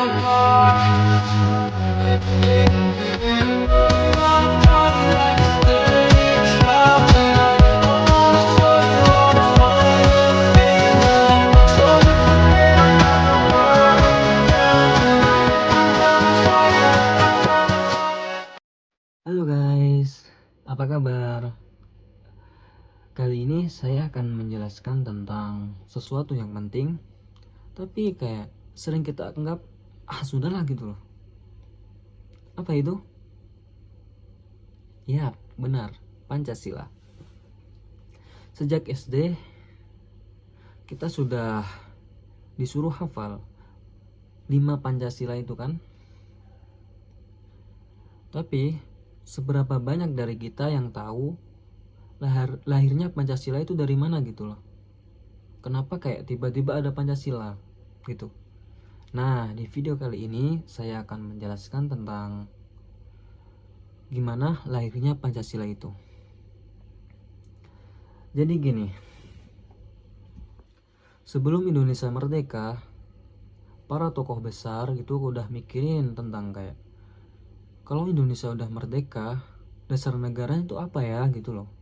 Halo guys, apa kabar? Kali ini saya akan menjelaskan tentang sesuatu yang penting, tapi kayak sering kita anggap, sudahlah gitu loh. Apa itu? Ya, benar, Pancasila. Sejak SD, kita sudah disuruh hafal 5 Pancasila itu kan? Tapi, seberapa banyak dari kita yang tahu lahirnya Pancasila itu dari mana gitu loh? Kenapa kayak tiba-tiba ada Pancasila gitu? Nah, di video kali ini saya akan menjelaskan tentang gimana lahirnya Pancasila itu. Jadi gini, sebelum Indonesia merdeka, para tokoh besar gitu udah mikirin tentang kayak, kalau Indonesia udah merdeka, dasar negara itu apa ya gitu loh.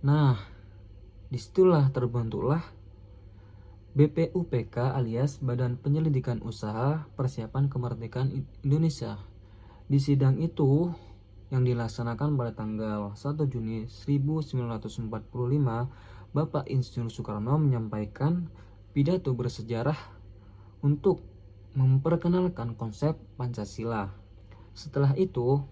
Nah, disitulah terbentuklah BPUPK alias Badan Penyelidikan Usaha Persiapan Kemerdekaan Indonesia. Di sidang itu yang dilaksanakan pada tanggal 1 Juni 1945, Bapak Insinyur Soekarno menyampaikan pidato bersejarah untuk memperkenalkan konsep Pancasila. Setelah itu,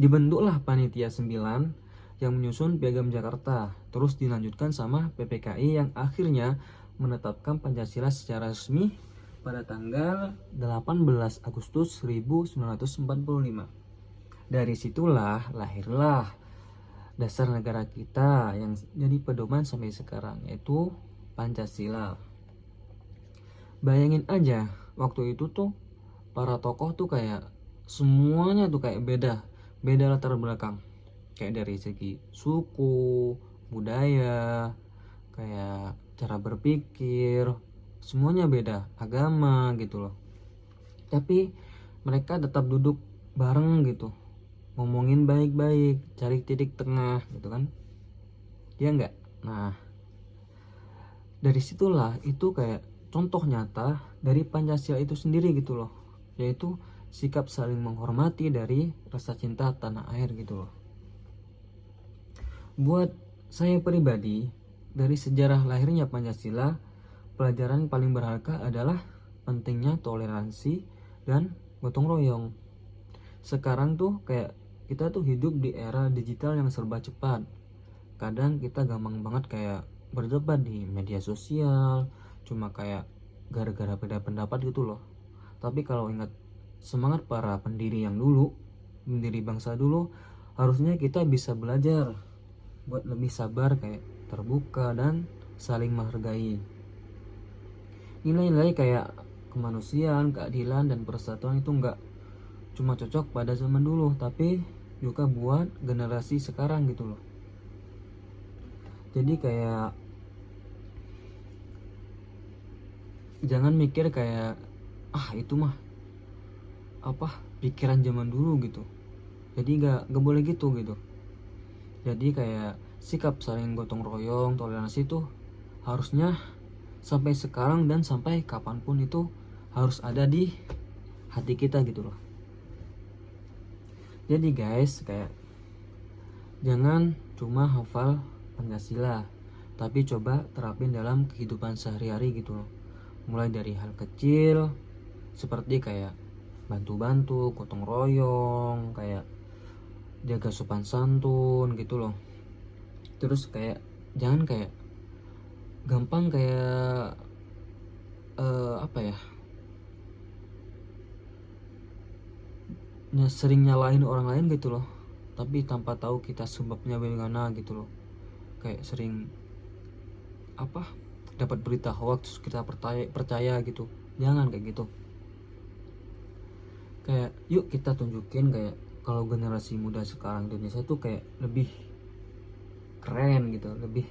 dibentuklah Panitia 9 yang menyusun Piagam Jakarta, terus dilanjutkan sama PPKI yang akhirnya menetapkan Pancasila secara resmi pada tanggal 18 Agustus 1945. Dari situlah lahirlah dasar negara kita yang jadi pedoman sampai sekarang, yaitu Pancasila. Bayangin aja, waktu itu tuh para tokoh tuh kayak semuanya tuh kayak beda latar belakang, kayak dari segi suku, budaya, kayak cara berpikir, semuanya beda, agama gitu loh. Tapi mereka tetap duduk bareng gitu, ngomongin baik-baik, cari titik tengah gitu kan, ya enggak? Nah, dari situlah itu kayak contoh nyata dari Pancasila itu sendiri gitu loh, yaitu sikap saling menghormati dari rasa cinta tanah air gitu loh. Buat saya pribadi, dari sejarah lahirnya Pancasila, pelajaran paling berharga adalah pentingnya toleransi dan gotong royong. Sekarang tuh kayak kita tuh hidup di era digital yang serba cepat. Kadang kita gampang banget kayak berdebat di media sosial, cuma kayak gara-gara beda pendapat gitu loh. Tapi kalau ingat semangat para pendiri yang dulu, pendiri bangsa dulu, harusnya kita bisa belajar buat lebih sabar, kayak terbuka dan saling menghargai. Nilai-nilai kayak kemanusiaan, keadilan, dan persatuan itu nggak cuma cocok pada zaman dulu, tapi juga buat generasi sekarang gitu loh. Jadi kayak jangan mikir kayak itu mah apa pikiran zaman dulu gitu. Jadi gak boleh gitu. Jadi kayak sikap saling gotong royong, toleransi itu harusnya sampai sekarang dan sampai kapanpun itu harus ada di hati kita gitu loh. Jadi guys, kayak jangan cuma hafal Pancasila, tapi coba terapin dalam kehidupan sehari-hari gitu loh. Mulai dari hal kecil seperti kayak bantu-bantu, gotong royong, kayak jaga sopan santun gitu loh. Terus kayak jangan kayak gampang kayak sering nyalahin orang lain gitu loh, tapi tanpa tahu kita sebabnya bagaimana gitu loh. Kayak sering dapat berita hoax kita percaya gitu. Jangan kayak gitu. Kayak yuk kita tunjukin kayak kalau generasi muda sekarang Indonesia tuh kayak lebih keren gitu, lebih